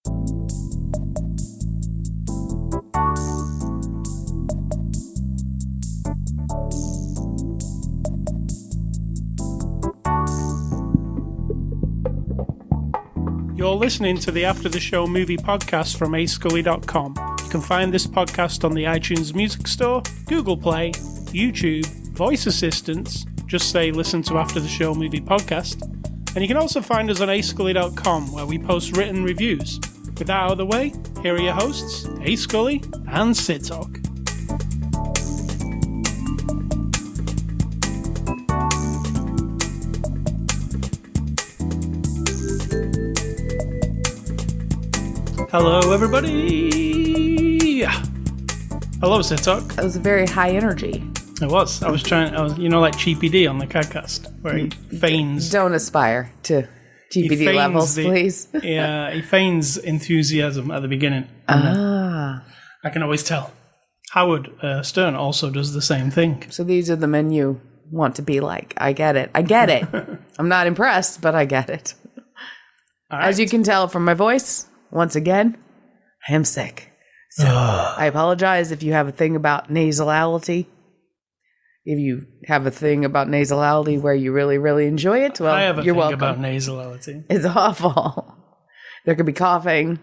You're listening to the After the Show movie podcast from ascully.com. You can find this podcast on the iTunes Music Store, Google Play, YouTube, voice assistants, just say listen to After the Show movie podcast. And you can also find us on ascully.com, where we post written reviews. With that out of the way, here are your hosts, A Scully and Sid Talk. Hello, everybody. Hello, Sid Talk. That was a very high energy. It was. I was, like Cheapy D on the Cadcast, where he feigns. Don't aspire to GPD levels, please. Yeah, he feigns enthusiasm at the beginning. I can always tell. Howard Stern also does the same thing. So these are the men you want to be like. I get it. I'm not impressed, but I get it. Right. As you can tell from my voice, once again, I am sick. So I apologize if you have a thing about nasality. If you have a thing about nasality where you really, really enjoy it, well, I have a you're thing welcome. About nasality. It's awful. There could be coughing.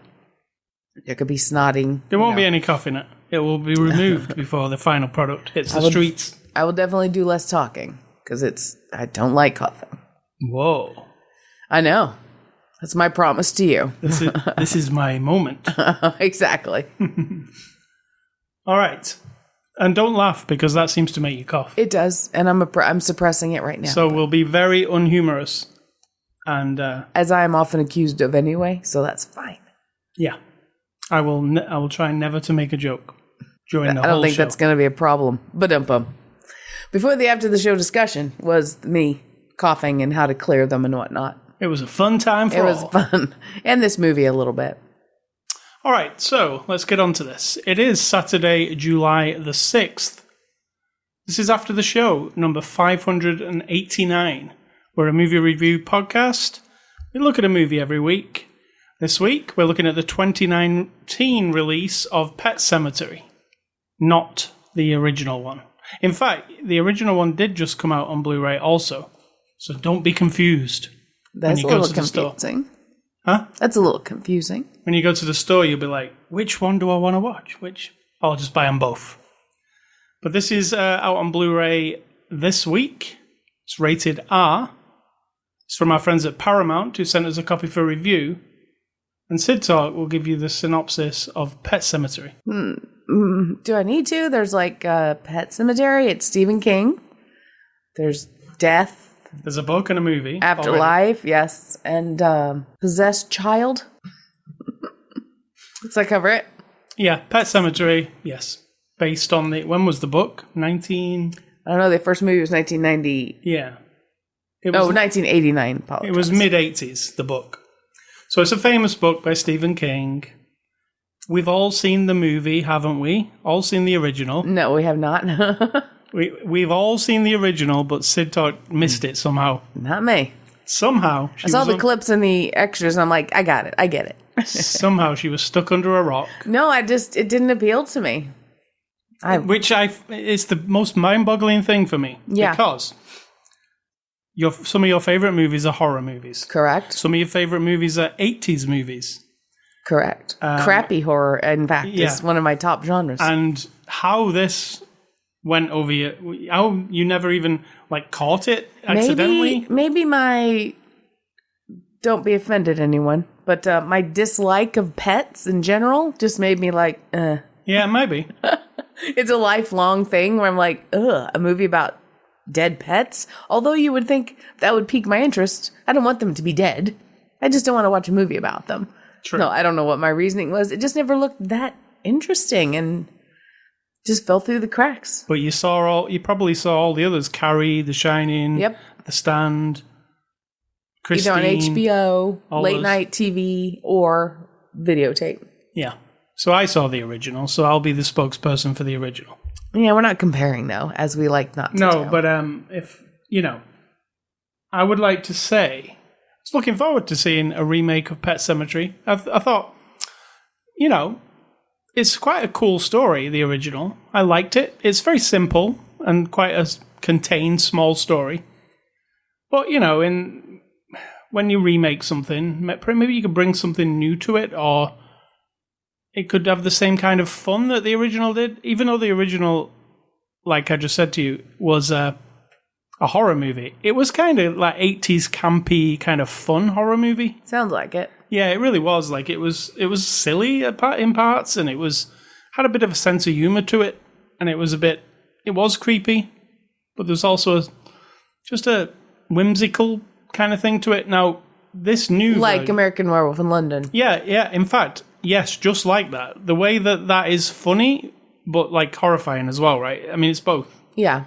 There could be snotting. There won't be any coughing. It will be removed before the final product hits the streets. I will definitely do less talking because I don't like coughing. Whoa. I know. That's my promise to you. This is my moment. Exactly. All right. And don't laugh, because that seems to make you cough. It does, and I'm suppressing it right now. So we'll be very unhumorous. And as I am often accused of anyway, so that's fine. Yeah. I will try never to make a joke during the whole show. I don't think that's going to be a problem. Ba-dum-bum. Before the after the show discussion was me coughing and how to clear them and whatnot. It was a fun time for all. It was fun. And this movie a little bit. All right, so let's get on to this. It is Saturday, July the 6th. This is After the Show, number 589. We're a movie review podcast. We look at a movie every week. This week, we're looking at the 2019 release of Pet Sematary, not the original one. In fact, the original one did just come out on Blu-ray also, so don't be confused. That's a little confusing. Huh? That's a little confusing. When you go to the store, you'll be like, which one do I want to watch? I'll just buy them both. But this is out on Blu-ray this week. It's rated R. It's from our friends at Paramount, who sent us a copy for review. And Sid Talk will give you the synopsis of Pet Sematary. Do I need to? There's like Pet Sematary. It's Stephen King. There's death. There's a book and a movie. Afterlife, yes. And Possessed Child. Does that cover it? Yeah, Pet Sematary, yes. Based on when was the book? I don't know, the first movie was 1990. Yeah. 1989, apologize. It was mid-80s, the book. So it's a famous book by Stephen King. We've all seen the movie, haven't we? All seen the original. No, we have not. We've all seen the original, but Sid Talk missed it somehow. Not me. Somehow. I saw the clips and the extras, and I'm like, I got it. I get it. Somehow she was stuck under a rock. No, it didn't appeal to me. It's the most mind-boggling thing for me. Yeah. Because some of your favorite movies are horror movies. Correct. Some of your favorite movies are 80s movies. Correct. Crappy horror, in fact, is one of my top genres. And how this went over you, how you never even caught it accidentally? Maybe my, don't be offended anyone, but my dislike of pets in general just made me like, Yeah, maybe. It's a lifelong thing where I'm like, a movie about dead pets? Although you would think that would pique my interest. I don't want them to be dead. I just don't want to watch a movie about them. True. No, I don't know what my reasoning was. It just never looked that interesting and just fell through the cracks. But you probably saw all the others. Carrie, The Shining, Yep. The Stand, Christine. Either on HBO, late those. night TV, or videotape. Yeah. So I saw the original, so I'll be the spokesperson for the original. Yeah, we're not comparing, though, as we like not to do. No, but if, I would like to say, I was looking forward to seeing a remake of Pet Sematary. I thought you know, it's quite a cool story, the original. I liked it. It's very simple and quite a contained, small story. But, you know, when you remake something, maybe you could bring something new to it, or it could have the same kind of fun that the original did. Even though the original, like I just said to you, was a horror movie. It was kind of like 80s campy, kind of fun horror movie. Sounds like it. Yeah, it really was. Like it was silly in parts, and it had a bit of a sense of humor to it, and it was creepy, but there's also just a whimsical kind of thing to it. Now, this new like American Werewolf in London. Yeah. In fact, yes, just like that. The way that is funny, but like horrifying as well, right? I mean, it's both. Yeah.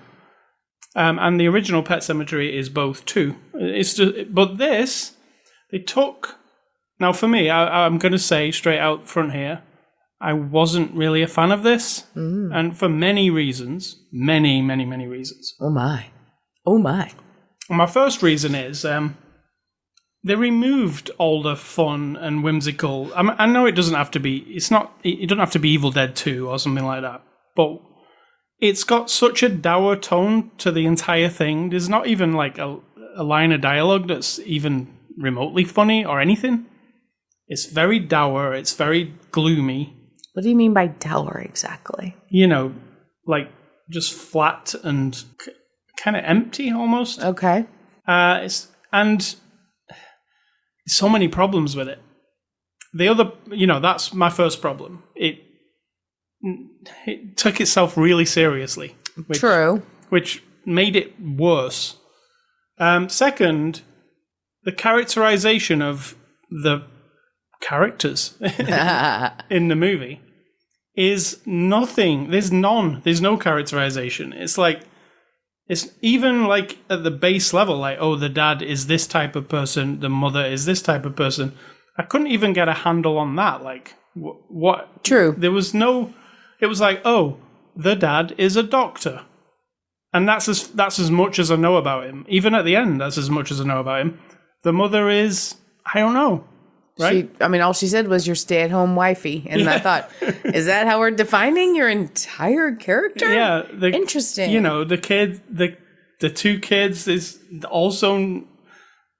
And the original Pet Sematary is both too. But this, they took. Now, for me, I'm going to say straight out front here, I wasn't really a fan of this, and for many reasons, many reasons. Oh my! My first reason is they removed all the fun and whimsical. I know it doesn't have to be. It doesn't have to be Evil Dead 2 or something like that, but it's got such a dour tone to the entire thing. There's not even like a line of dialogue that's even remotely funny or anything. It's very dour. It's very gloomy. What do you mean by dour exactly? You know, like just flat and kind of empty almost. Okay. And so many problems with it. The other, that's my first problem. It took itself really seriously. True. Which made it worse. Second, the characterization of the characters in the movie is nothing. There's no characterization. It's like, it's even like at the base level, like, oh, the dad is this type of person, the mother is this type of person. I couldn't even get a handle on that. Like, what? True. There was no, it was like, oh, the dad is a doctor. And that's as much as I know about him. Even at the end, that's as much as I know about him. The mother is, I don't know. Right? All she said was your stay-at-home wifey. And I thought, is that how we're defining your entire character? Yeah. Interesting. The two kids is also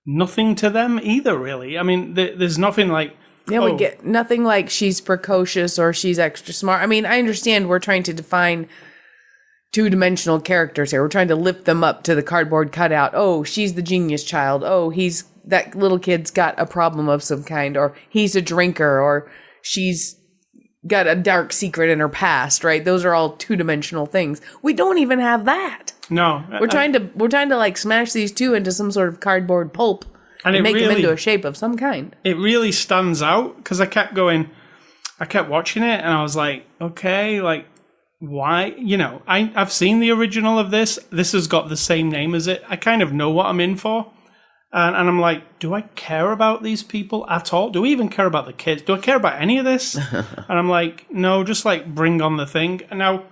nothing to them either, really. I mean, there's nothing like... Yeah, we get nothing like she's precocious or she's extra smart. I mean, I understand we're trying to define two-dimensional characters here. We're trying to lift them up to the cardboard cutout. Oh, she's the genius child. Oh, that little kid's got a problem of some kind, or he's a drinker, or she's got a dark secret in her past, right? Those are all two-dimensional things. We don't even have that. No. We're trying to like smash these two into some sort of cardboard pulp and make them into a shape of some kind. It really stands out because I kept watching it and I was like, okay, like, why? I've seen the original of this. This has got the same name as it. I kind of know what I'm in for. And I'm like, do I care about these people at all? Do we even care about the kids? Do I care about any of this? And I'm like, no, just like bring on the thing. And now,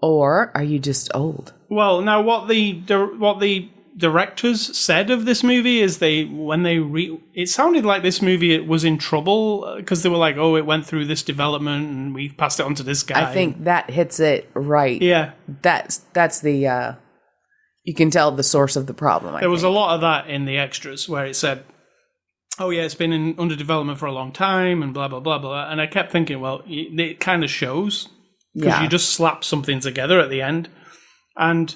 or are you just old? Well, now what the directors said of this movie is it sounded like this movie was in trouble because they were like, oh, it went through this development and we passed it on to this guy. I think that hits it right. Yeah, that's the. You can tell the source of the problem. There was a lot of that in the extras where it said, oh yeah, it's been under development for a long time and blah, blah, blah, blah. And I kept thinking, well, it kind of shows because you just slap something together at the end. And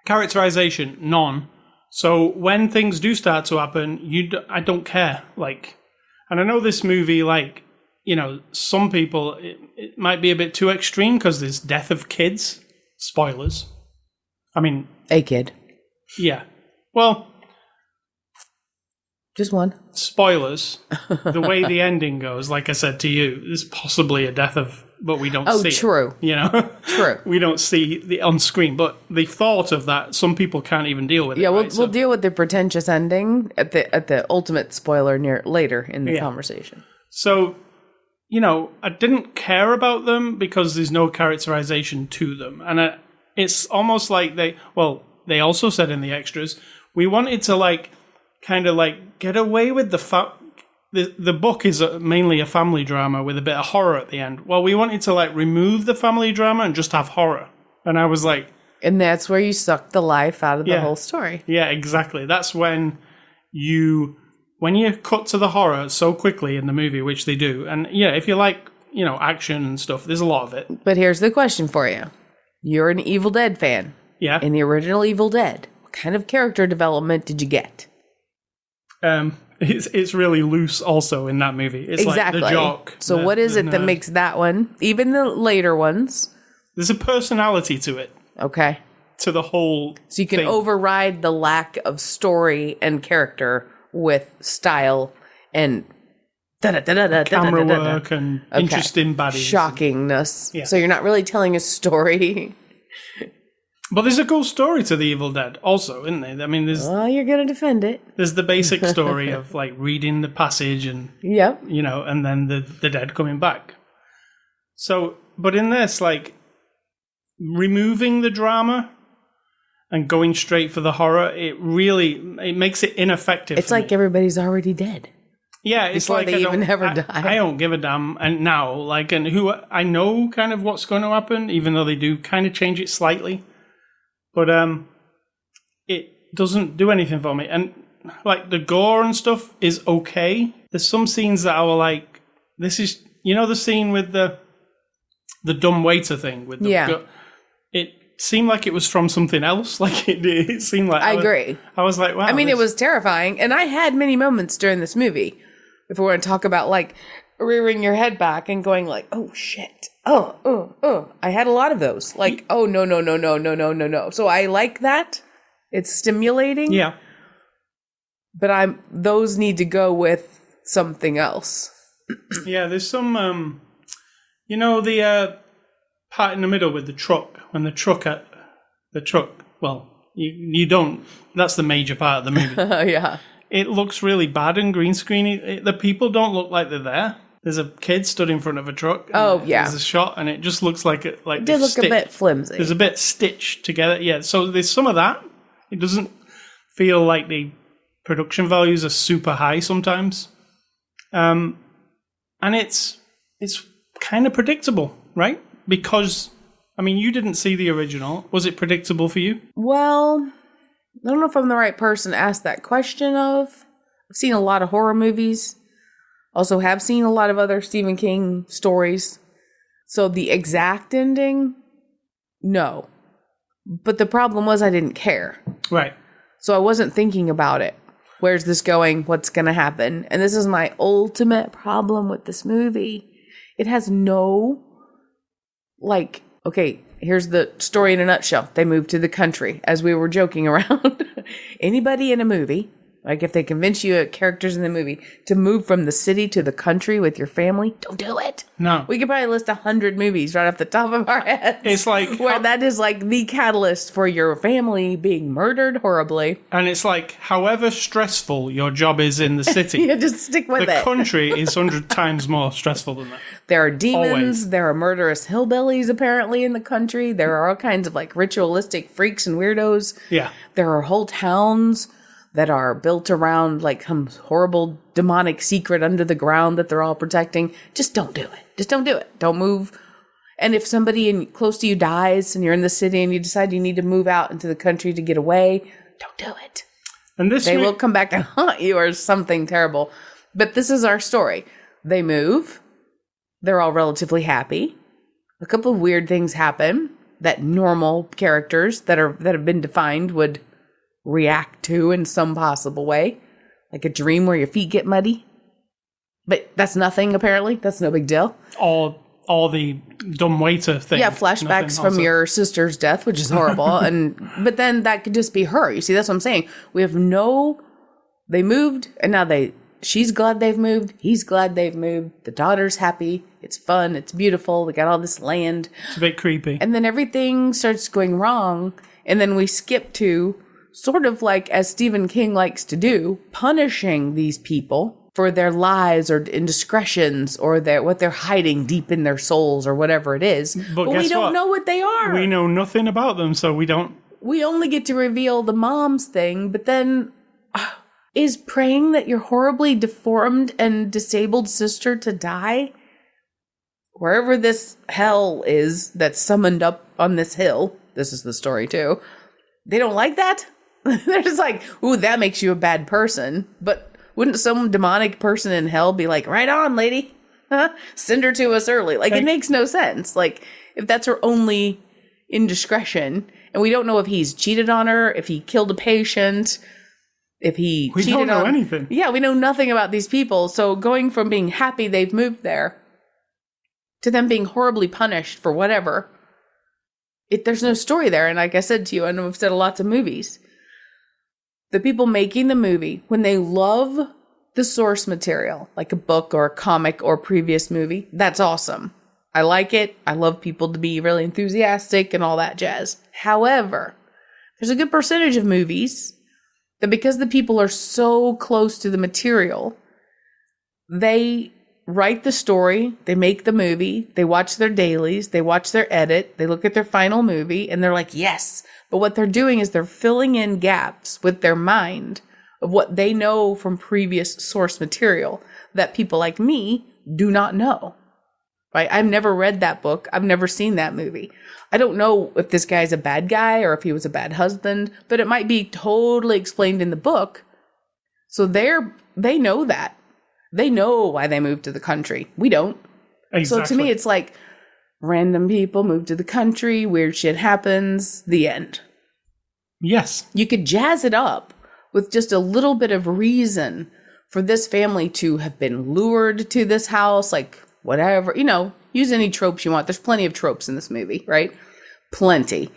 characterization, none. So when things do start to happen, I don't care. Like, and I know this movie, like, some people, it might be a bit too extreme because there's death of kids. Spoilers. I mean... A kid. Yeah. Well... Just one. Spoilers. The way the ending goes, like I said to you, there's possibly a death of... But we don't see true. It. True. We don't see the on screen. But the thought of that, some people can't even deal with it. Yeah, we'll deal with the pretentious ending at the ultimate spoiler later in the conversation. So... I didn't care about them because there's no characterization to them. And it's almost like they also said in the extras, we wanted to like, kind of like get away with the fact, the book is mainly a family drama with a bit of horror at the end. Well, we wanted to like remove the family drama and just have horror. And I was like... And that's where you suck the life out of the whole story. Yeah, exactly. That's when you cut to the horror so quickly in the movie, which they do. And yeah, if you like, action and stuff, there's a lot of it. But here's the question for you. You're an Evil Dead fan. Yeah. In the original Evil Dead, what kind of character development did you get? It's really loose also in that movie. It's exactly. Like the jock. So what is it that makes that one, even the later ones? There's a personality to it. Okay. To the whole So you can override the lack of story and character with style and camera work and interesting baddies. Shockingness. Yeah. So you're not really telling a story. But there's a cool story to the Evil Dead also, isn't there? I mean, Well, you're going to defend it. There's the basic story of like reading the passage and, yep. And then the dead coming back. So, but in this, like, removing the drama and going straight for the horror, it makes it ineffective. It's like everybody's already dead. Yeah, it's before like they even ever die. I don't give a damn. And now, and who I know kind of what's going to happen, even though they do kind of change it slightly. But it doesn't do anything for me. And like the gore and stuff is okay. There's some scenes that I were like, this is, the scene with the dumb waiter thing with the it seemed like it was from something else. Like it seemed like I agree. I was like, wow. I mean, it was terrifying, and I had many moments during this movie. If we want to talk about like rearing your head back and going like, oh shit. Oh. I had a lot of those. Like, oh, no. So I like that. It's stimulating. Yeah. But those need to go with something else. Yeah, there's some, the part in the middle with the truck. When the truck, well, you don't, that's the major part of the movie. Yeah. It looks really bad and green screeny. The people don't look like they're there. There's a kid stood in front of a truck. Oh, yeah. There's a shot, and it just looks like it. Like it did look a bit flimsy. There's a bit stitched together. Yeah, so there's some of that. It doesn't feel like the production values are super high sometimes, and it's kind of predictable, right? Because you didn't see the original. Was it predictable for you? Well, I don't know if I'm the right person to ask that question of. I've seen a lot of horror movies. Also have seen a lot of other Stephen King stories. So the exact ending, no. But the problem was I didn't care. Right. So I wasn't thinking about it. Where's this going? What's going to happen? And this is my ultimate problem with this movie. It has no, okay, here's the story in a nutshell. They moved to the country, as we were joking around. Anybody in a movie, like if they convince you, characters in the movie, to move from the city to the country with your family, don't do it. No. We could probably list 100 movies right off the top of our heads. It's like... where that is like the catalyst for your family being murdered horribly. And it's like, however stressful your job is in the city... you just stick with it. The country is 100 times more stressful than that. There are demons. Always. There are murderous hillbillies apparently in the country. There are all kinds of like ritualistic freaks and weirdos. Yeah. There are whole towns that are built around like some horrible demonic secret under the ground that they're all protecting. Just don't do it. Just don't do it. Don't move. And if somebody close to you dies and you're in the city and you decide you need to move out into the country to get away, don't do it. And this they will come back and haunt you or something terrible. But this is our story. They move. They're all relatively happy. A couple of weird things happen that normal characters that have been defined would react to in some possible way. Like a dream where your feet get muddy. But that's nothing, apparently. That's no big deal. All the dumb waiter thing. Yeah, flashbacks from your sister's death, which is horrible. But then that could just be her. You see, that's what I'm saying. We have they moved, and now she's glad they've moved. He's glad they've moved. The daughter's happy. It's fun. It's beautiful. They got all this land. It's a bit creepy. And then everything starts going wrong. And then we skip to sort of like, as Stephen King likes to do, punishing these people for their lies or indiscretions or what they're hiding deep in their souls or whatever it is. But we don't know what they are. We know nothing about them, so we don't. We only get to reveal the mom's thing, but then is praying that your horribly deformed and disabled sister to die? Wherever this hell is that's summoned up on this hill, this is the story too, they don't like that? They're just like, ooh, that makes you a bad person. But wouldn't some demonic person in hell be like, right on, lady? Huh? Send her to us early. Like, it makes no sense. Like, if that's her only indiscretion, and we don't know if he's cheated on her, if he killed a patient, if he we cheated don't know anything. Yeah, we know nothing about these people. So going from being happy they've moved there to them being horribly punished for whatever, there's no story there. And like I said to you, I know I've said lots of movies, the people making the movie, when they love the source material, like a book or a comic or previous movie, that's awesome. I like it. I love people to be really enthusiastic and all that jazz. However, there's a good percentage of movies that because the people are so close to the material, they write the story, they make the movie, they watch their dailies, they watch their edit, they look at their final movie, and they're like, yes. But what they're doing is they're filling in gaps with their mind of what they know from previous source material that people like me do not know. Right? I've never read that book. I've never seen that movie. I don't know if this guy's a bad guy or if he was a bad husband, but it might be totally explained in the book. So they know that. They know why they moved to the country. We don't. Exactly. So to me, it's like random people move to the country, weird shit happens, the end. Yes. You could jazz it up with just a little bit of reason for this family to have been lured to this house, like whatever, use any tropes you want. There's plenty of tropes in this movie, right? Plenty.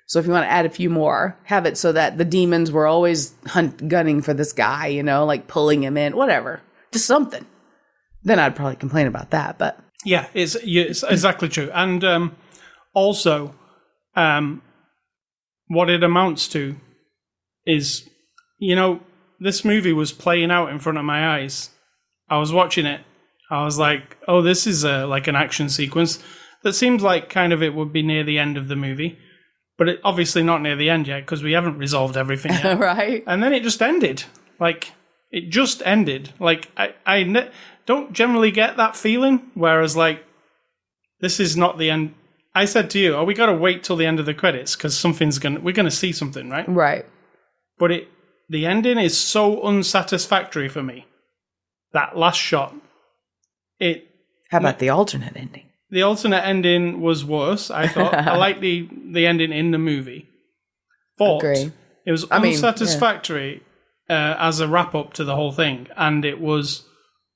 So if you want to add a few more, have it so that the demons were always gunning for this guy, like pulling him in, whatever. Just something. Then I'd probably complain about that, but. Yeah, it's exactly true. And also, what it amounts to is, this movie was playing out in front of my eyes. I was watching it. I was like, oh, this is like an action sequence that seems like kind of it would be near the end of the movie. But it obviously not near the end yet because we haven't resolved everything yet. Right. And then it just ended. Like, it just ended. Like, I don't generally get that feeling. Whereas, like, this is not the end. I said to you, we got to wait till the end of the credits because we're going to see something, right? Right. But the ending is so unsatisfactory for me. That last shot. How about the alternate ending? The alternate ending was worse, I thought. I like the ending in the movie. But Agree. it was unsatisfactory as a wrap-up to the whole thing. And it was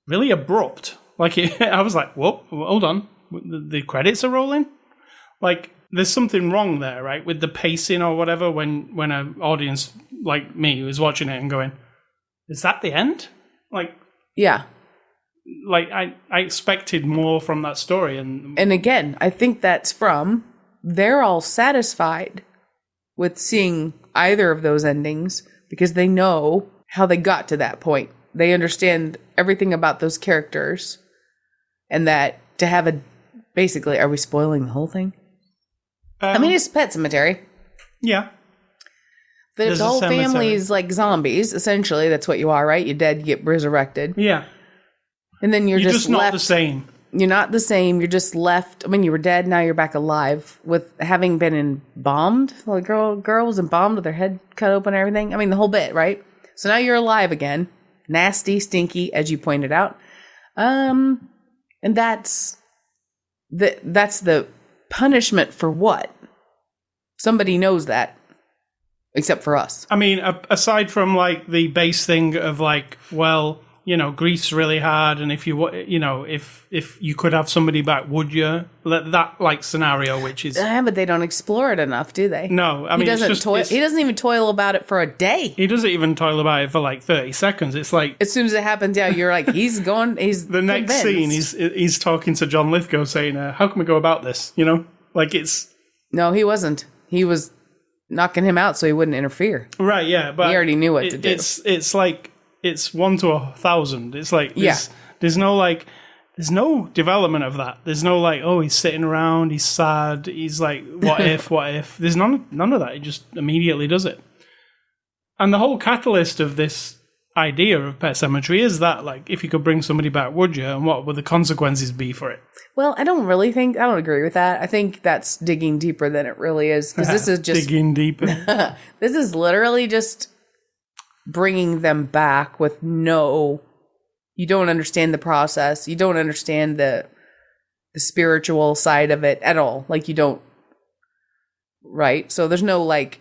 really abrupt. Like, I was like, whoa, hold on. The credits are rolling? Like, there's something wrong there, right? With the pacing or whatever when an audience like me is watching it and going, is that the end? Like, yeah. Like, I expected more from that story. And again, I think that's from they're all satisfied with seeing either of those endings because they know how they got to that point. They understand everything about those characters. And that to have basically, are we spoiling the whole thing? I mean, it's Pet Sematary. Yeah. The whole family is like zombies, essentially. That's what you are, right? You're dead, you get resurrected. Yeah. And then you're just not left, the same. You're not the same. You're just left. I mean, you were dead. Now you're back alive with having been embalmed. The girl was embalmed with her head cut open and everything. I mean, the whole bit, right? So now you're alive again. Nasty, stinky, as you pointed out. And that's the punishment for what? Somebody knows that. Except for us. I mean, aside from like the base thing of like, well, grief's really hard, and if you could have somebody back, would you? That like scenario, which is but they don't explore it enough, do they? No, I mean, he doesn't even toil about it for a day. He doesn't even toil about it for like 30 seconds. It's like as soon as it happens, yeah, you're like, he's going. He's the next scene. He's talking to John Lithgow, saying, "How can we go about this?" Like it's no, he wasn't. He was knocking him out so he wouldn't interfere. Right? Yeah, but he already knew what to do. It's like. It's 1 to 1,000. It's like there's no development of that. There's no like, oh, he's sitting around, he's sad, he's like, what if? There's none of that. He just immediately does it. And the whole catalyst of this idea of Pet Sematary is that, like, if you could bring somebody back, would you? And what would the consequences be for it? Well, I don't agree with that. I think that's digging deeper than it really is. Because this is just... Digging deeper. This is literally just bringing them back with no... You don't understand the process. You don't understand the spiritual side of it at all. Like, you don't... Right? So there's no, like...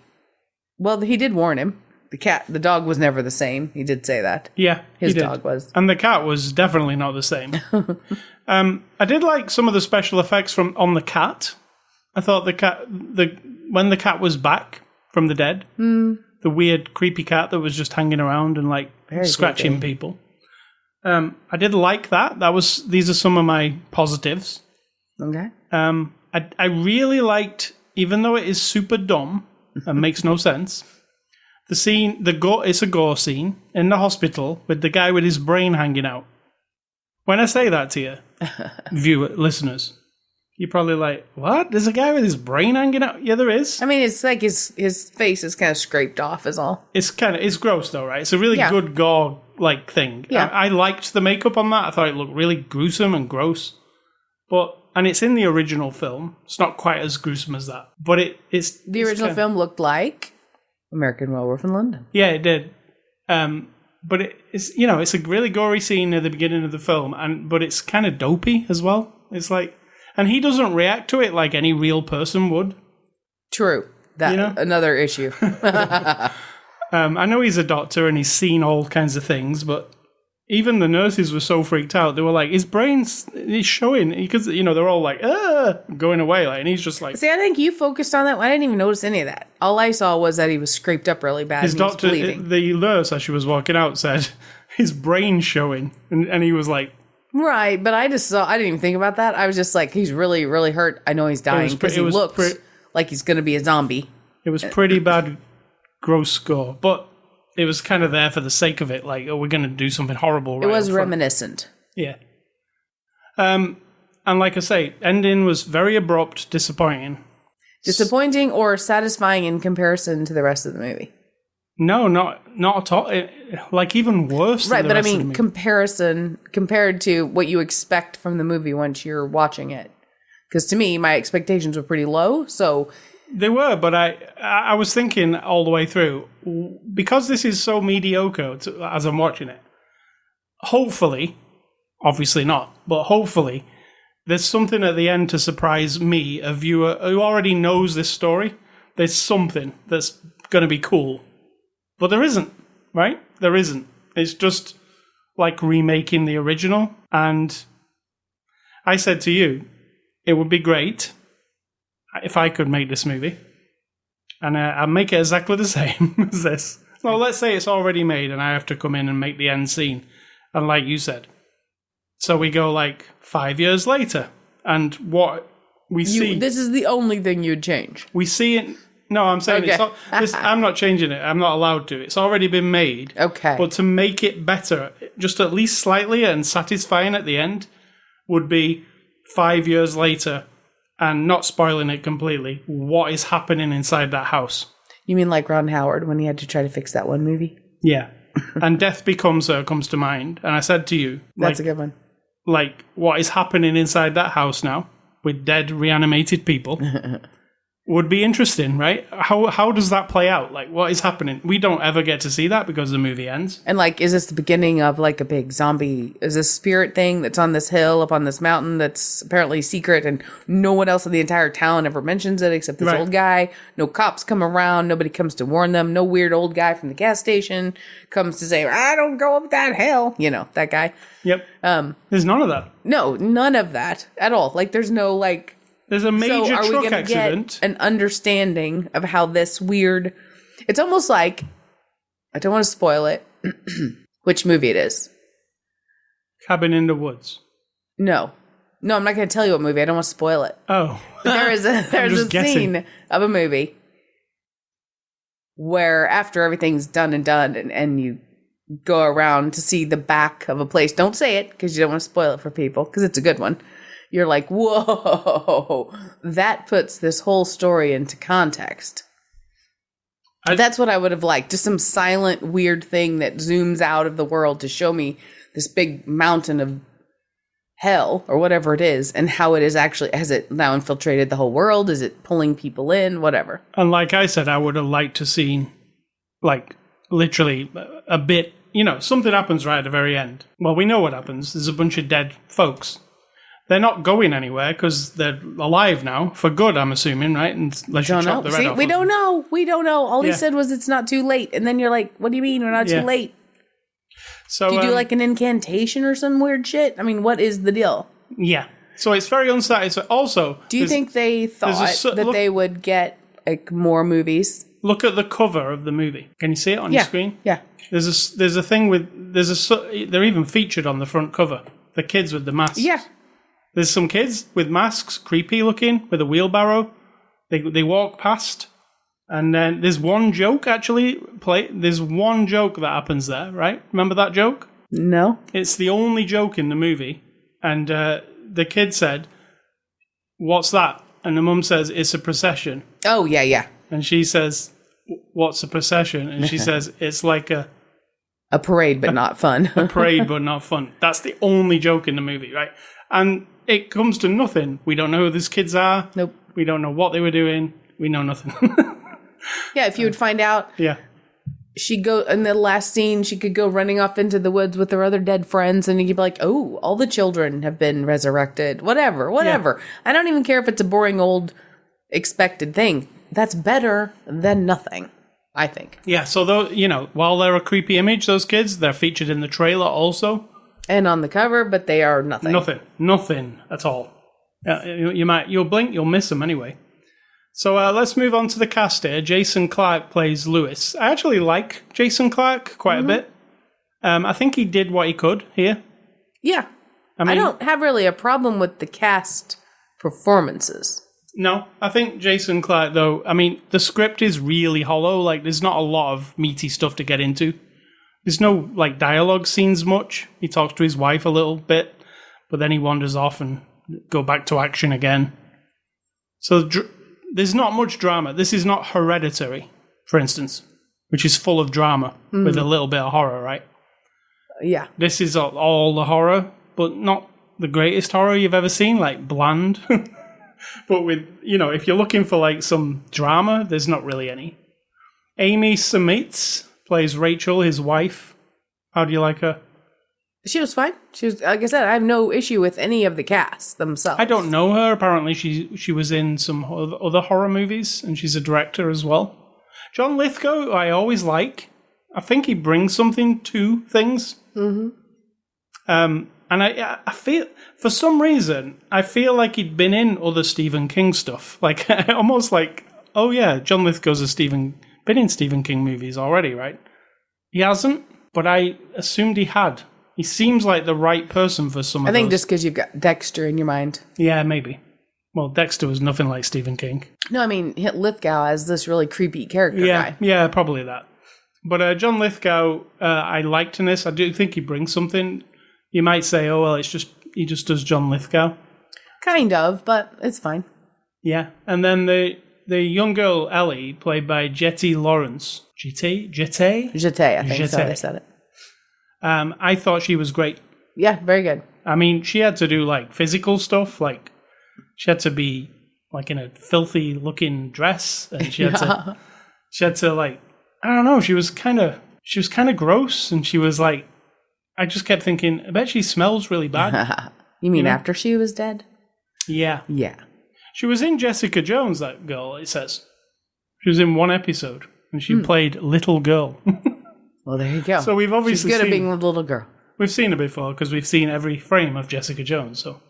Well, he did warn him. The dog was never the same. He did say that. Yeah, his dog was. And the cat was definitely not the same. I did like some of the special effects on the cat. I thought when the cat was back from the dead, the weird, creepy cat that was just hanging around and like scratching people. I did like that. These are some of my positives. Okay. I really liked, even though it is super dumb and makes no sense, the scene, it's a gore scene in the hospital with the guy with his brain hanging out. When I say that to you, listeners, you're probably like, what? There's a guy with his brain hanging out? Yeah, there is. I mean, it's like his face is kind of scraped off is all. It's gross though, right? It's a really good gore-like thing. Yeah. I liked the makeup on that. I thought it looked really gruesome and gross. And it's in the original film. It's not quite as gruesome as that. But it's... The original film looked like American Werewolf in London. Yeah, it did. But it's it's a really gory scene at the beginning of the film, but it's kind of dopey as well. It's like, and he doesn't react to it like any real person would. True. Another issue. I know he's a doctor and he's seen all kinds of things, but even the nurses were so freaked out. They were like, his brain's showing, because they're all like, going away, like, and he's just like. See, I think you focused on that. I didn't even notice any of that. All I saw was that he was scraped up really bad. His doctor, the nurse, as she was walking out, said his brain's showing, and he was like. Right, but I didn't even think about that. I was just like, he's really, really hurt. I know he's dying because he looks like he's going to be a zombie. It was pretty bad, gross score, but it was kind of there for the sake of it. Like, we're going to do something horrible. Right, it was reminiscent. Yeah. And like I say, ending was very abrupt, disappointing. Disappointing or satisfying in comparison to the rest of the movie? No, not at all. Like, even worse. Right, than the but rest I of mean, the compared to what you expect from the movie once you're watching it. Because to me, my expectations were pretty low, so... They were, but I was thinking all the way through, because this is so mediocre as I'm watching it, hopefully, obviously not, but hopefully, there's something at the end to surprise me, a viewer who already knows this story. There's something that's going to be cool. But there isn't, right? There isn't. It's just like remaking the original. And I said to you, it would be great if I could make this movie, and I'll make it exactly the same as this. Well, let's say it's already made and I have to come in and make the end scene. And like you said, so we go like 5 years later, and what we see... This is the only thing you'd change. We see it... No, I'm saying okay. I'm not changing it. I'm not allowed to. It's already been made. Okay. But to make it better, just at least slightly and satisfying at the end, would be 5 years later... And not spoiling it completely, what is happening inside that house. You mean like Ron Howard when he had to try to fix that one movie? Yeah. And Death Becomes Her comes to mind. And I said to you... That's a good one. Like, what is happening inside that house now, with dead, reanimated people, would be interesting, right? How does that play out? Like, what is happening? We don't ever get to see that because the movie ends. And like, is this the beginning of like a big zombie? Is this spirit thing that's on this hill up on this mountain that's apparently secret and no one else in the entire town ever mentions it except this old guy? No cops come around. Nobody comes to warn them. No weird old guy from the gas station comes to say, I don't go up that hill. That guy. Yep. There's none of that. No, none of that at all. Like, there's no like... There's a major truck accident. Get an understanding of how this weird... It's almost like... I don't want to spoil it. Which movie it is. Cabin in the Woods. No, I'm not going to tell you what movie. I don't want to spoil it. Oh. There's a scene of a movie where after everything's done and you go around to see the back of a place. Don't say it because you don't want to spoil it for people because it's a good one. You're like, whoa, that puts this whole story into context. That's what I would have liked. Just some silent, weird thing that zooms out of the world to show me this big mountain of hell or whatever it is, and how it is actually, has it now infiltrated the whole world? Is it pulling people in? Whatever. And like I said, I would have liked to seen, like, literally a bit, something happens right at the very end. Well, we know what happens. There's a bunch of dead folks. They're not going anywhere because they're alive now, for good, I'm assuming, right? Unless you chop the red off. We don't know. We don't know. All he said was it's not too late. And then you're like, what do you mean we're not too late? So, do you do like an incantation or some weird shit? I mean, what is the deal? Yeah. So it's very unsatisfying. Also, do you think they thought that they would get like more movies? Look at the cover of the movie. Can you see it on your screen? Yeah. There's a thing with they're even featured on the front cover. The kids with the masks. Yeah. There's some kids with masks, creepy looking, with a wheelbarrow. They walk past, and then there's one joke actually. There's one joke that happens there, right? Remember that joke? No. It's the only joke in the movie, and the kid said, "What's that?" And the mum says, "It's a procession." Oh yeah. And she says, "What's a procession?" And she says, "It's like a parade, but not fun." A parade, but not fun. That's the only joke in the movie, right? And it comes to nothing. We don't know who these kids are. Nope. We don't know what they were doing. We know nothing. Yeah, if you would find out. Yeah. She'd go, in the last scene, she could go running off into the woods with her other dead friends, and you'd be like, oh, all the children have been resurrected. Whatever. Yeah. I don't even care if it's a boring old expected thing. That's better than nothing, I think. Yeah, so while they're a creepy image, those kids, they're featured in the trailer also. And on the cover, but they are nothing. Nothing at all. You'll blink, you'll miss them anyway. So let's move on to the cast here. Jason Clarke plays Lewis. I actually like Jason Clarke quite a bit. I think he did what he could here. Yeah. I don't have really a problem with the cast performances. No, I think Jason Clarke, though, the script is really hollow. Like, there's not a lot of meaty stuff to get into. There's no, dialogue scenes much. He talks to his wife a little bit, but then he wanders off and go back to action again. So there's not much drama. This is not Hereditary, for instance, which is full of drama with a little bit of horror, right? Yeah. This is all the horror, but not the greatest horror you've ever seen, bland. But with, if you're looking for, some drama, there's not really any. Amy Seimetz plays Rachel, his wife. How do you like her? She was fine. She was, like I said, I have no issue with any of the cast themselves. I don't know her. Apparently, she was in some other horror movies, and she's a director as well. John Lithgow, I always like. I think he brings something to things. Mm-hmm. And I feel, for some reason, I feel like he'd been in other Stephen King stuff. Almost like, oh yeah, John Lithgow's been in Stephen King movies already, right? He hasn't, but I assumed he had. He seems like the right person for some of those. I think just because you've got Dexter in your mind. Yeah, maybe. Well, Dexter was nothing like Stephen King. No, Lithgow as this really creepy character guy. Yeah, probably that. But John Lithgow, I liked in this. I do think he brings something. You might say, oh, well, he just does John Lithgow. Kind of, but it's fine. Yeah, and then the young girl, Ellie, played by Jetty Lawrence. Jetty, I think so they said it. I thought she was great. Yeah, very good. She had to do physical stuff, she had to be in a filthy looking dress, and she had to I don't know, she was kind of gross, and she was I just kept thinking, I bet she smells really bad. You mean after she was dead? Yeah. Yeah. She was in Jessica Jones, that girl, it says. She was in one episode, and she played Little Girl. Well, there you go. So we've obviously She's good at being a little girl. We've seen her before, because we've seen every frame of Jessica Jones, so...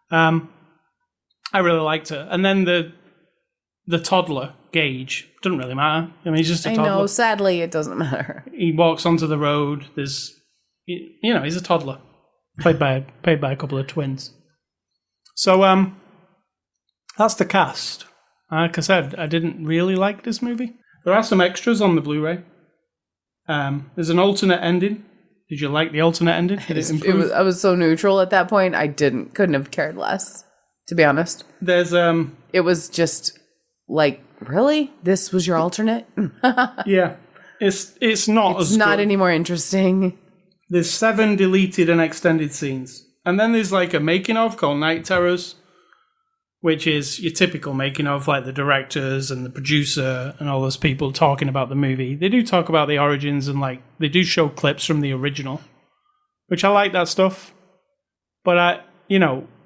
I really liked her. And then the toddler, Gage, doesn't really matter. He's just a toddler. I know, sadly, it doesn't matter. He walks onto the road. He's a toddler. Played by a couple of twins. So, that's the cast. Like I said, I didn't really like this movie. There are some extras on the Blu-ray. There's an alternate ending. Did you like the alternate ending? I was so neutral at that point. I couldn't have cared less, to be honest. There's it was just like, really? This was your alternate? Yeah. It's not It's as not good. any more interesting. There's 7 deleted and extended scenes. And then there's like a making of called Night Terrors, which is your typical making of, like the directors and the producer and all those people talking about the movie. They do talk about the origins and like they do show clips from the original, which I like that stuff. But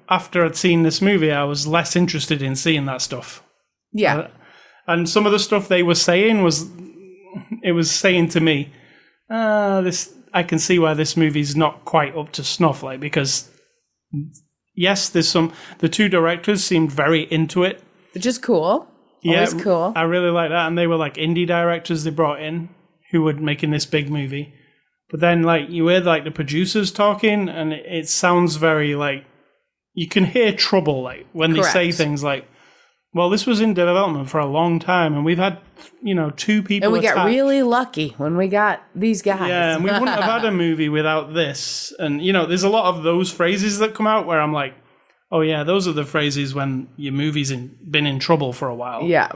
after I'd seen this movie, I was less interested in seeing that stuff. Yeah. And some of the stuff they were saying was saying to me, this I can see why this movie's not quite up to snuff, like, because yes, the 2 directors seemed very into it. Which is cool. Always cool. I really like that. And they were like indie directors they brought in who were making this big movie. But then like you hear like the producers talking and it sounds very like you can hear trouble like when Correct. they say things like, well, this was in development for a long time and we've had, 2 people And we attached. got really lucky when we got these guys. Yeah, and we wouldn't have had a movie without this. And, there's a lot of those phrases that come out where I'm like, oh, yeah, those are the phrases when your movie's been in trouble for a while. Yeah.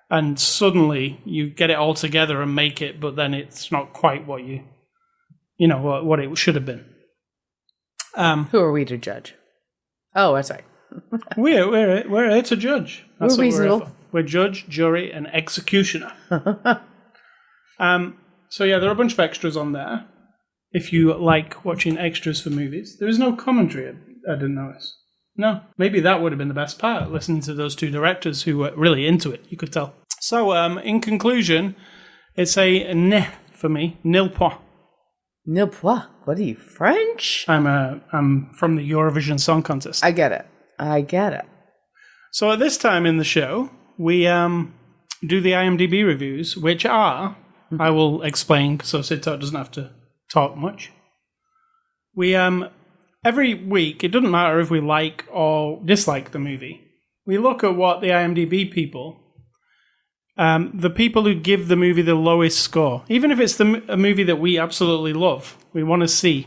And suddenly you get it all together and make it, but then it's not quite what what it should have been. Who are we to judge? Oh, that's right. We're here to judge. That's We're what we're here reasonable. for. We're judge, jury, and executioner. So yeah, there are a bunch of extras on there. If you like watching extras for movies, there is no commentary. I didn't notice. No, maybe that would have been the best part. Listening to those 2 directors who were really into it, you could tell. So, in conclusion, it's a ne for me, nil point. Nil point. What are you, French? I'm from the Eurovision Song Contest. I get it. So at this time in the show, we do the IMDb reviews, which are, I will explain so Sitar doesn't have to talk much. We every week, it doesn't matter if we like or dislike the movie, we look at what the IMDb people, the people who give the movie the lowest score, even if it's a movie that we absolutely love, we want to see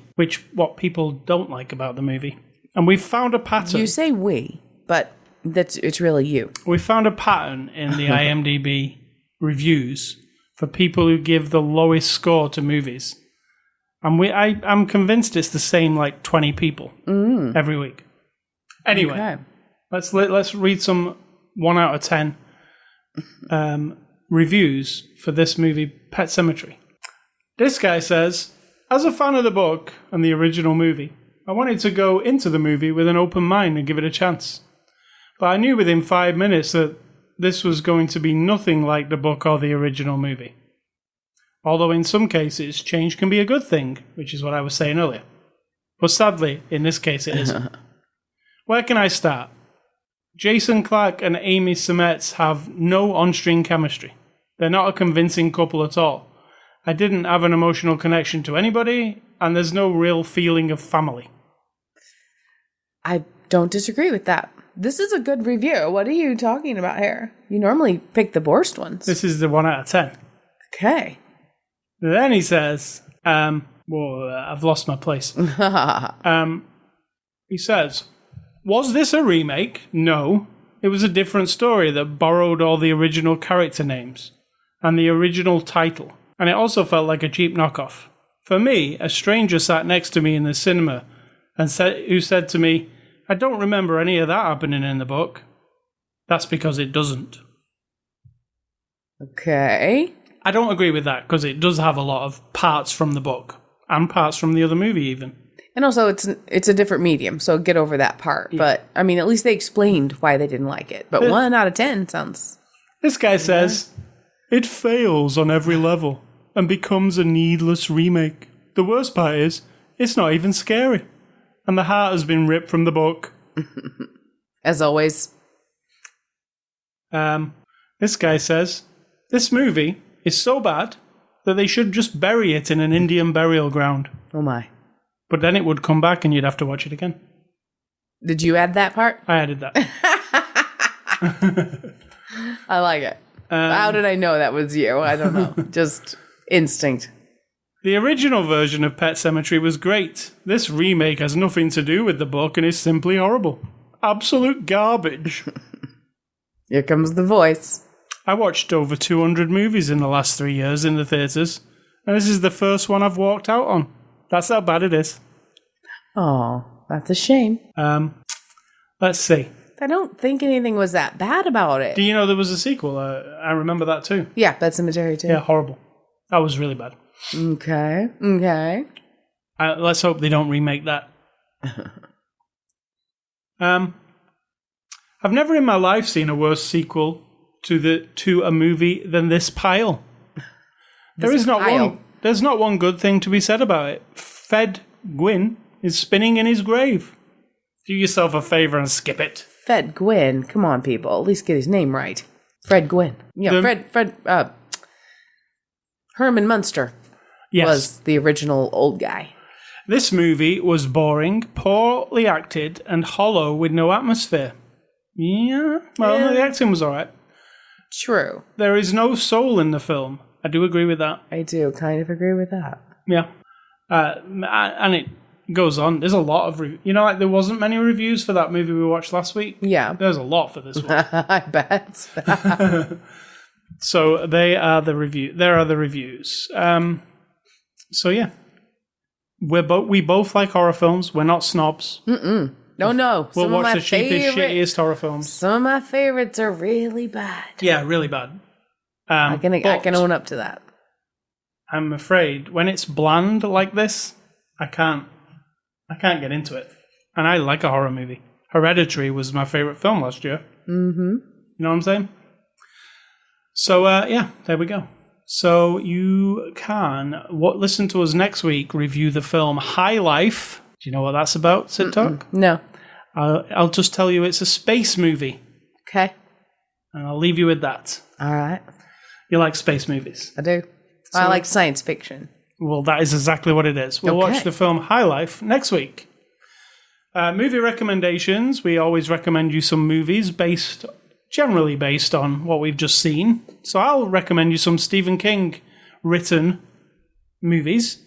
what people don't like about the movie. And we've found a pattern. You say we, but it's really you. We found a pattern in the IMDb reviews for people who give the lowest score to movies. And I'm convinced it's the same like 20 people every week. Anyway, Okay. let's read some 1 out of 10 reviews for this movie, Pet Sematary. This guy says, as a fan of the book and the original movie, I wanted to go into the movie with an open mind and give it a chance. But I knew within 5 minutes that this was going to be nothing like the book or the original movie. Although in some cases, change can be a good thing, which is what I was saying earlier. But sadly, in this case, it isn't. Where can I start? Jason Clarke and Amy Seimetz have no on-screen chemistry. They're not a convincing couple at all. I didn't have an emotional connection to anybody, and there's no real feeling of family. I don't disagree with that. This is a good review. What are you talking about here? You normally pick the worst ones. This is the 1 out of 10. Okay. Then he says, I've lost my place. He says, was this a remake? No. It was a different story that borrowed all the original character names and the original title. And it also felt like a cheap knockoff. For me, a stranger sat next to me in the cinema and who said to me, I don't remember any of that happening in the book. That's because it doesn't. Okay. I don't agree with that because it does have a lot of parts from the book and parts from the other movie even. And also, it's a different medium, so get over that part. Yeah. But, I mean, at least they explained why they didn't like it. But 1 out of 10 sounds... This guy says, it fails on every level and becomes a needless remake. The worst part is, it's not even scary. And the heart has been ripped from the book. As always. This guy says, this movie is so bad that they should just bury it in an Indian burial ground. Oh my. But then it would come back and you'd have to watch it again. Did you add that part? I added that. I like it. How did I know that was you? I don't know. Just instinct. The original version of Pet Sematary was great. This remake has nothing to do with the book and is simply horrible. Absolute garbage. Here comes the voice. I watched over 200 movies in the last 3 years in the theatres, and this is the first one I've walked out on. That's how bad it is. Oh, that's a shame. Let's see. I don't think anything was that bad about it. Do you know there was a sequel? I remember that too. Yeah, Pet Sematary too. Yeah, horrible. That was really bad. Okay. Let's hope they don't remake that. I've never in my life seen a worse sequel to a movie than this pile. There's not one good thing to be said about it. Fed Gwyn is spinning in his grave. Do yourself a favour and skip it. Fed Gwyn. Come on, people. At least get his name right. Fred Gwyn. Yeah, Herman Munster was the original old guy. This movie was boring, poorly acted, and hollow with no atmosphere. Yeah, well, the acting was alright. True. There is no soul in the film. I do agree with that. I do kind of agree with that. Yeah. And it goes on. There's a lot of... like there wasn't many reviews for that movie we watched last week. Yeah. There's a lot for this one. I bet. So they are the review. There are the reviews. So yeah. We both like horror films. We're not snobs. Mm-mm. No. We'll watch the cheapest, shittiest horror films. Some of my favorites are really bad. Yeah, really bad. I can own up to that. I'm afraid when it's bland like this, I can't get into it. And I like a horror movie. Hereditary was my favorite film last year. Mm-hmm. You know what I'm saying? So there we go. So you can listen to us next week review the film High Life. Do you know what that's about, Sid Talk? No. I'll just tell you it's a space movie. Okay. And I'll leave you with that. All right. You like space movies? I do. So, I like science fiction. Well, that is exactly what it is. We'll watch the film High Life next week. Movie recommendations. We always recommend you some movies generally based on what we've just seen. So I'll recommend you some Stephen King written movies.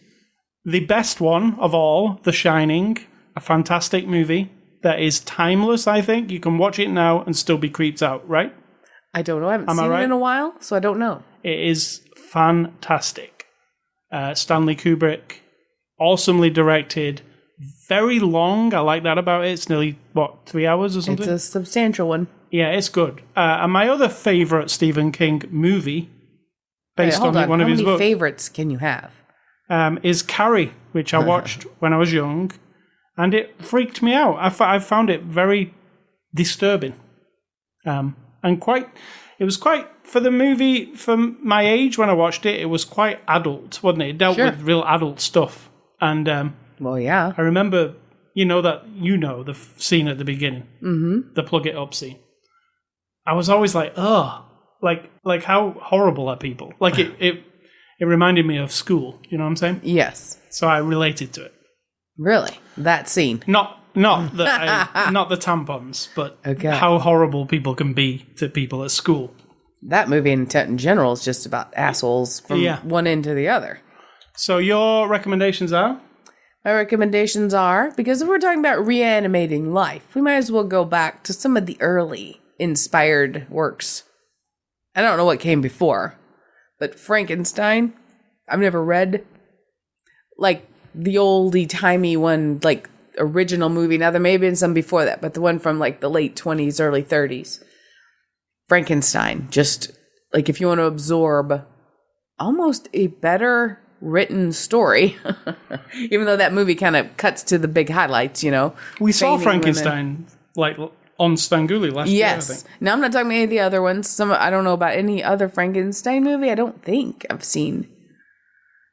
The best one of all, The Shining, a fantastic movie that is timeless, I think. You can watch it now and still be creeped out, right? I don't know. I haven't seen it in a while, so I don't know. It is fantastic. Stanley Kubrick, awesomely directed, very long. I like that about it. It's nearly, 3 hours or something? It's a substantial one. Yeah, it's good. And my other favourite Stephen King movie, based on one of his books. How many favourites can you have? Is Carrie, which I watched when I was young, and it freaked me out. I found it very disturbing. It was quite, for the movie, for my age when I watched it, it was quite adult, wasn't it? It dealt with real adult stuff. And, well, yeah. I remember, the scene at the beginning, the plug it up scene. I was always like, like how horrible are people? Like it reminded me of school, you know what I'm saying? Yes. So I related to it. Really? That scene? Not not the tampons, but how horrible people can be to people at school. That movie in general is just about assholes from one end to the other. So your recommendations are? My recommendations are, because if we're talking about reanimating life, we might as well go back to some of the early inspired works. I don't know what came before, but Frankenstein, I've never read, like, the oldie-timey one, like, original movie. Now, there may have been some before that, but the one from, like, the late 20s, early 30s. Frankenstein, just, like, if you want to absorb almost a better written story, even though that movie kind of cuts to the big highlights, you know. We saw Frankenstein, like, on Stanguli last year, I think. Now, I'm not talking about any of the other ones. I don't know about any other Frankenstein movie. I don't think I've seen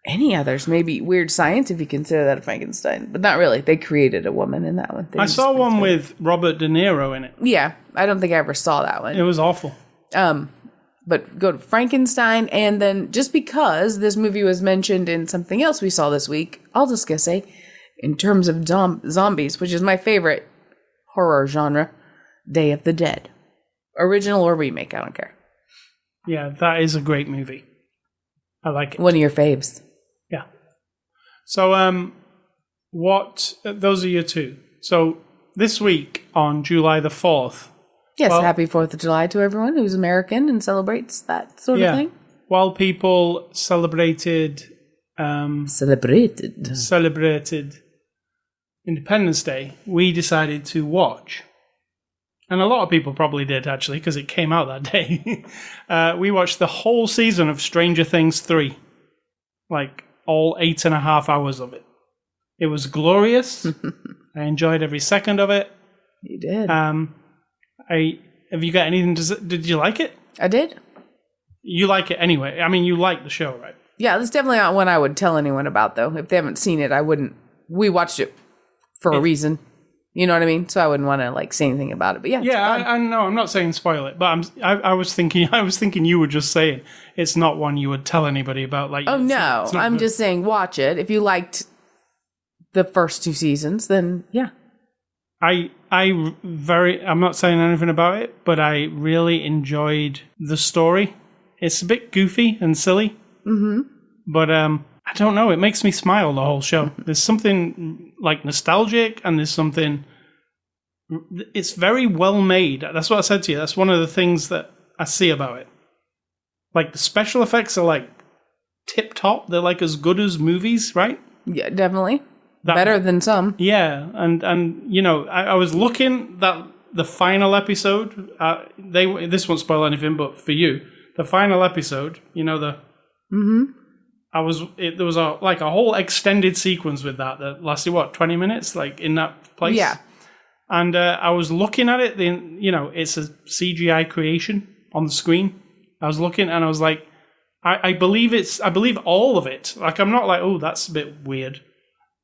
any others. Maybe Weird Science, if you consider that a Frankenstein. But not really. They created a woman in that one. I saw one with Robert De Niro in it. Yeah. I don't think I ever saw that one. It was awful. But go to Frankenstein, and then just because this movie was mentioned in something else we saw this week, I'll just gonna say, in terms of zombies, which is my favorite horror genre, Day of the Dead. Original or remake, I don't care. Yeah, that is a great movie. I like it. One of your faves. Yeah. So, those are your two. So, this week on July the 4th, Yes, Well, happy 4th of July to everyone who's American and celebrates that sort of thing. While people celebrated Independence Day, we decided to watch. And a lot of people probably did, actually, because it came out that day. We watched the whole season of Stranger Things 3. Like, all 8.5 hours of it. It was glorious. I enjoyed every second of it. You did. Have you got anything to say? Did you like it? I did. You like it anyway. I mean, you like the show, right? Yeah, that's definitely not one I would tell anyone about, though. If they haven't seen it, I wouldn't. We watched it for a reason. You know what I mean? So I wouldn't want to say anything about it. But yeah, I know. I'm not saying spoil it, but I was thinking you were just saying it's not one you would tell anybody about. Like, oh no, it's not I'm good. just saying watch it. If you liked the first 2 seasons, then yeah. I'm not saying anything about it, but I really enjoyed the story. It's a bit goofy and silly, but I don't know. It makes me smile the whole show. There's something like nostalgic, and there's something. It's very well made. That's what I said to you. That's one of the things that I see about it. Like the special effects are like tip top. They're like as good as movies, right? Yeah, definitely. Better than some. Yeah, and you know, I was looking that the final episode. This won't spoil anything, but for you, the final episode. You know the. There was a whole extended sequence with that lasted 20 minutes, like in that place. Yeah. And I was looking at it. It's a CGI creation on the screen. I was looking and I was like, I believe all of it. Like I'm not like, oh, that's a bit weird.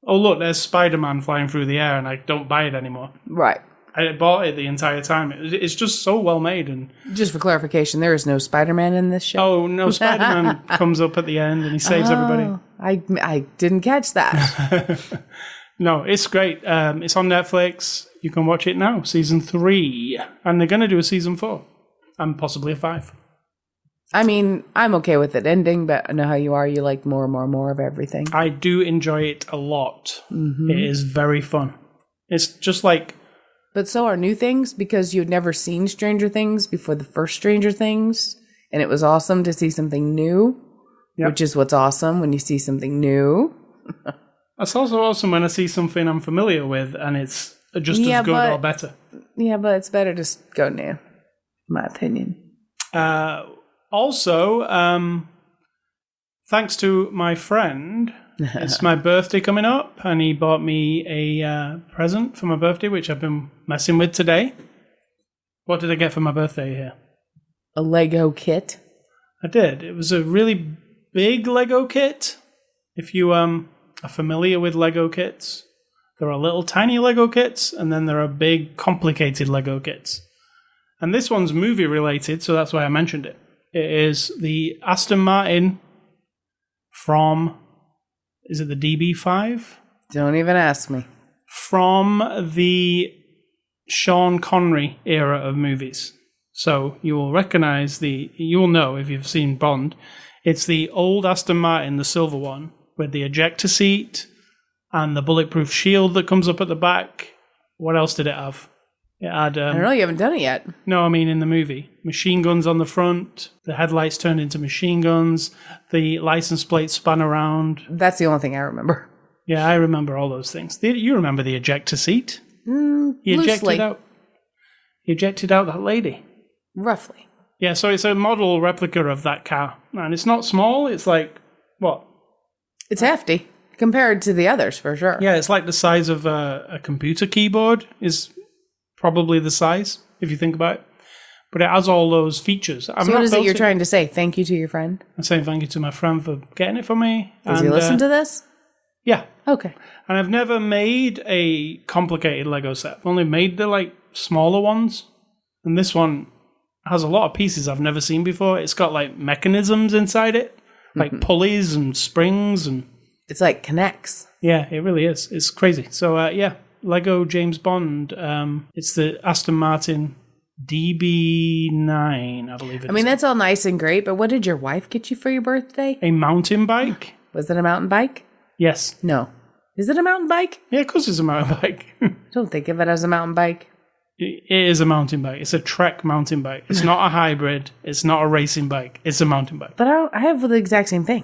Oh, look, there's Spider-Man flying through the air, and I don't buy it anymore. Right. I bought it the entire time. It's just so well made. And just for clarification, there is no Spider-Man in this show. Oh no, Spider-Man comes up at the end and he saves everybody. I didn't catch that. No, it's great. It's on Netflix. You can watch it now. Season 3, and they're going to do a season 4, and possibly a 5. I mean, I'm okay with it ending, but I know how you are. You like more and more and more of everything. I do enjoy it a lot. It is very fun. It's just like. But so are new things, because you'd never seen Stranger Things before the first Stranger Things, and it was awesome to see something new, which is what's awesome when you see something new. That's also awesome when I see something I'm familiar with, and it's just as good or better. Yeah, but it's better to go new, in my opinion. Also, thanks to my friend, it's my birthday coming up, and he bought me a present for my birthday, which I've been messing with today. What did I get for my birthday here? A Lego kit. I did. It was a really big Lego kit. If you are familiar with Lego kits, there are little tiny Lego kits, and then there are big, complicated Lego kits. And this one's movie related, so that's why I mentioned it. It is the Aston Martin from, is it the DB5? Don't even ask me. From the Sean Connery era of movies. So you will recognize you will know if you've seen Bond. It's the old Aston Martin, the silver one, with the ejector seat and the bulletproof shield that comes up at the back. What else did it have? It had, I don't know, you haven't done it yet. No, I mean in the movie. Machine guns on the front, the headlights turned into machine guns, the license plate spun around. That's the only thing I remember. Yeah, I remember all those things. You remember the ejector seat? He ejected out that lady. Roughly. Yeah, so it's a model replica of that car. And it's not small, it's like, what? It's hefty, compared to the others, for sure. Yeah, it's like the size of a computer keyboard is probably the size, if you think about it. But it has all those features. So what is it you're trying to say? Thank you to your friend? I'm saying thank you to my friend for getting it for me. Does he listen to this? Yeah. Okay. And I've never made a complicated Lego set. I've only made the smaller ones. And this one has a lot of pieces I've never seen before. It's got mechanisms inside it, like pulleys and springs, and it's like connects. Yeah, it really is. It's crazy. So Lego James Bond. It's the Aston Martin DB9, I believe it is. I mean, that's all nice and great, but what did your wife get you for your birthday? A mountain bike. Was it a mountain bike? Yes. No. Is it a mountain bike? Yeah, of course it's a mountain bike. Don't think of it as a mountain bike. It is a mountain bike. It's a Trek mountain bike. It's not a hybrid. It's not a racing bike. It's a mountain bike. But I have the exact same thing.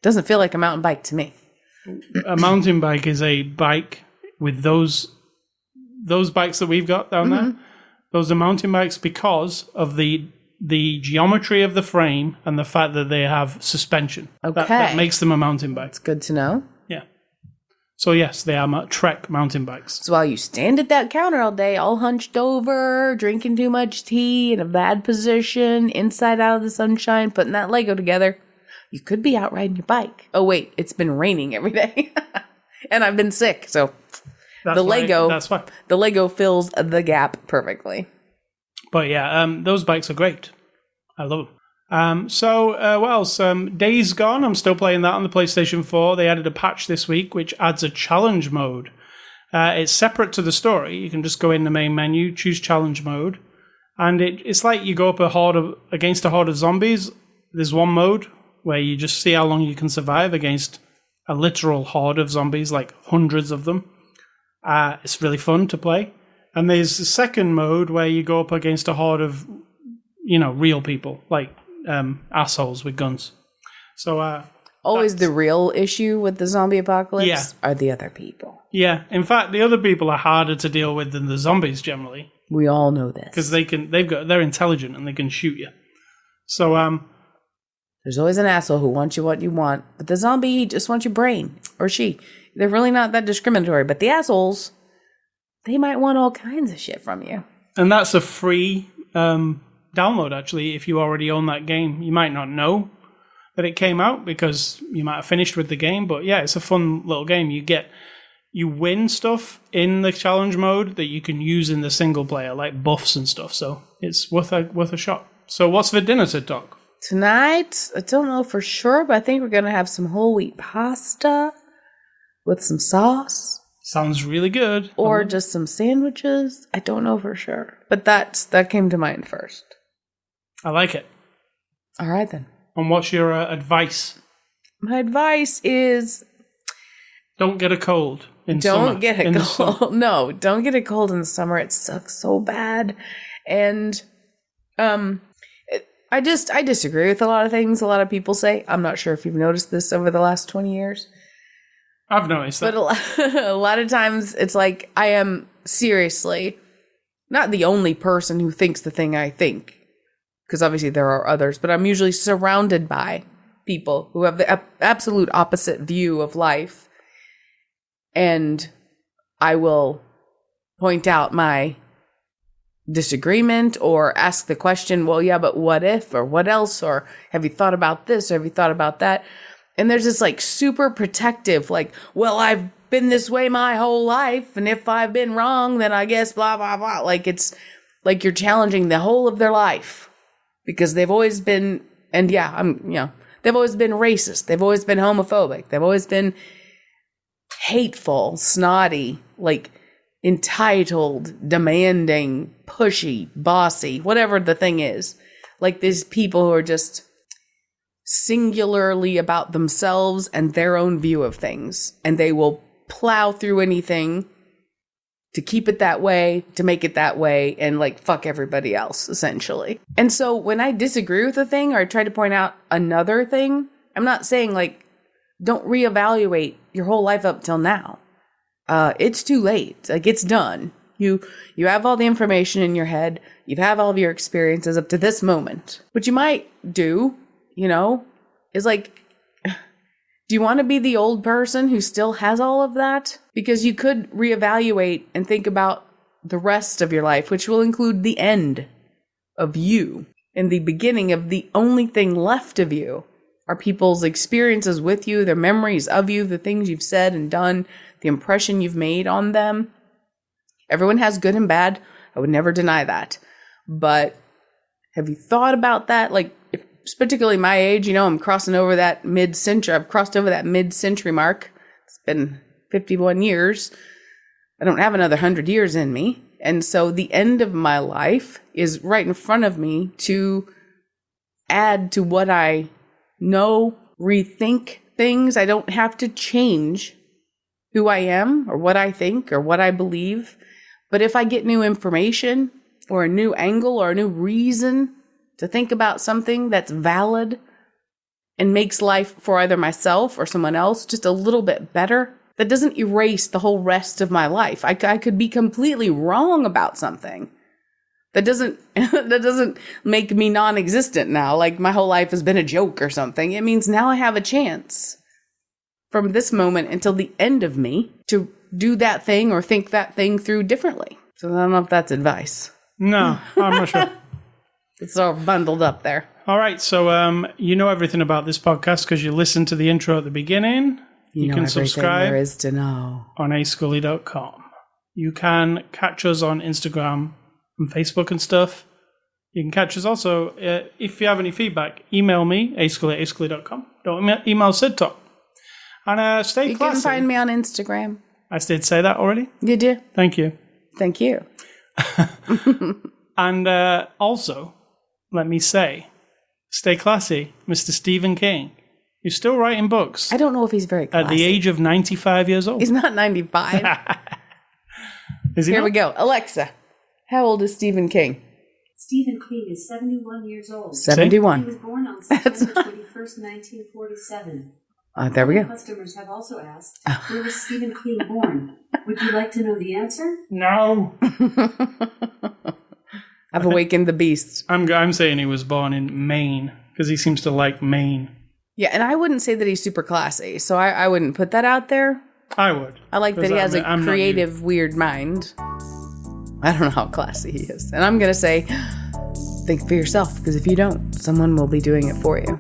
Doesn't feel like a mountain bike to me. A mountain bike is a bike with those bikes that we've got down there. Those are mountain bikes because of the geometry of the frame and the fact that they have suspension. Okay. That makes them a mountain bike. It's good to know. Yeah. So yes, they are Trek mountain bikes. So while you stand at that counter all day, all hunched over, drinking too much tea, in a bad position, inside out of the sunshine, putting that Lego together, you could be out riding your bike. Oh wait, it's been raining every day. And I've been sick, so that's fine. The Lego fills the gap perfectly. But yeah, those bikes are great. I love them. What else? Days Gone, I'm still playing that on the PlayStation 4. They added a patch this week which adds a challenge mode. It's separate to the story. You can just go in the main menu, choose challenge mode, and it's like you go up against a horde of zombies. There's one mode where you just see how long you can survive against a literal horde of zombies, like hundreds of them. It's really fun to play. And there's a second mode where you go up against a horde of, real people, like assholes with guns. So always the real issue with the zombie apocalypse are the other people. Yeah, in fact, the other people are harder to deal with than the zombies generally. We all know this because they're intelligent and they can shoot you. So there's always an asshole who wants you what you want, but the zombie just wants your brain, or she. They're really not that discriminatory, but the assholes, they might want all kinds of shit from you. And that's a free download, actually, if you already own that game. You might not know that it came out because you might have finished with the game, but yeah, it's a fun little game. You win stuff in the challenge mode that you can use in the single player, like buffs and stuff, so it's worth a shot. So what's for dinner, Sid Talk? Tonight, I don't know for sure, but I think we're going to have some whole wheat pasta with some sauce. Sounds really good. Or just some sandwiches. I don't know for sure. But that came to mind first. I like it. All right, then. And what's your advice? My advice is... Don't get a cold in summer. Don't get a cold. No, don't get a cold in the summer. It sucks so bad. And I disagree with a lot of things a lot of people say. I'm not sure if you've noticed this over the last 20 years. I've noticed that. But a lot of times it's like I am seriously not the only person who thinks the thing I think. Because obviously there are others. But I'm usually surrounded by people who have the absolute opposite view of life. And I will point out my disagreement or ask the question, well, yeah, but what if, or what else, or have you thought about this, or have you thought about that? And there's this like super protective, like, well, I've been this way my whole life, and if I've been wrong, then I guess blah, blah, blah. Like it's like you're challenging the whole of their life because they've always been, and yeah, they've always been racist. They've always been homophobic. They've always been hateful, snotty, like entitled, demanding, pushy, bossy, whatever the thing is. Like these people who are just singularly about themselves and their own view of things. And they will plow through anything to keep it that way, to make it that way, and like fuck everybody else, essentially. And so when I disagree with a thing or I try to point out another thing, I'm not saying like, don't reevaluate your whole life up till now. It's too late. Like it's done. You have all the information in your head. You have all of your experiences up to this moment. What you might do, is like, do you want to be the old person who still has all of that? Because you could reevaluate and think about the rest of your life, which will include the end of you and the beginning of the only thing left of you. Are people's experiences with you, their memories of you, the things you've said and done, the impression you've made on them. Everyone has good and bad. I would never deny that. But have you thought about that? Like, particularly my age, I'm crossing over that mid-century. I've crossed over that mid-century mark. It's been 51 years. I don't have another 100 years in me. And so the end of my life is right in front of me to add to what I know, rethink things. I don't have to change who I am or what I think or what I believe, But if I get new information or a new angle or a new reason to think about something that's valid and makes life for either myself or someone else just a little bit better, that doesn't erase the whole rest of my life. I could be completely wrong about something. That doesn't make me non-existent now, like my whole life has been a joke or something. It means now I have a chance from this moment until the end of me to do that thing or think that thing through differently. So I don't know if that's advice. No, I'm not sure. It's all bundled up there. All right, so you know everything about this podcast because you listened to the intro at the beginning. You can subscribe there is to know on ascully.com. You can catch us on Instagram and Facebook and stuff. You can catch us also, if you have any feedback, email me, ascully@ascully.com. Don't email Sid Talk. And stay You classy. can find me on Instagram. I did say that already? You did. Thank you. Thank you. And also, let me say, stay classy, Mr. Stephen King. You're still writing books. I don't know if he's very classy. At the age of 95 years old. He's not 95. Is he Here not? we go. Alexa, how old is Stephen King? Stephen King is 71 years old. 71. He was born on September 21st, 1947. There we go. Customers have also asked, where was Stephen King born? Would you like to know the answer? No. I've awakened the beast. I'm saying he was born in Maine because he seems to like Maine. Yeah, and I wouldn't say that he's super classy, so I wouldn't put that out there. I would. I like that he has I'm a creative, weird mind. I don't know how classy he is. And I'm going to say, think for yourself, because if you don't, someone will be doing it for you.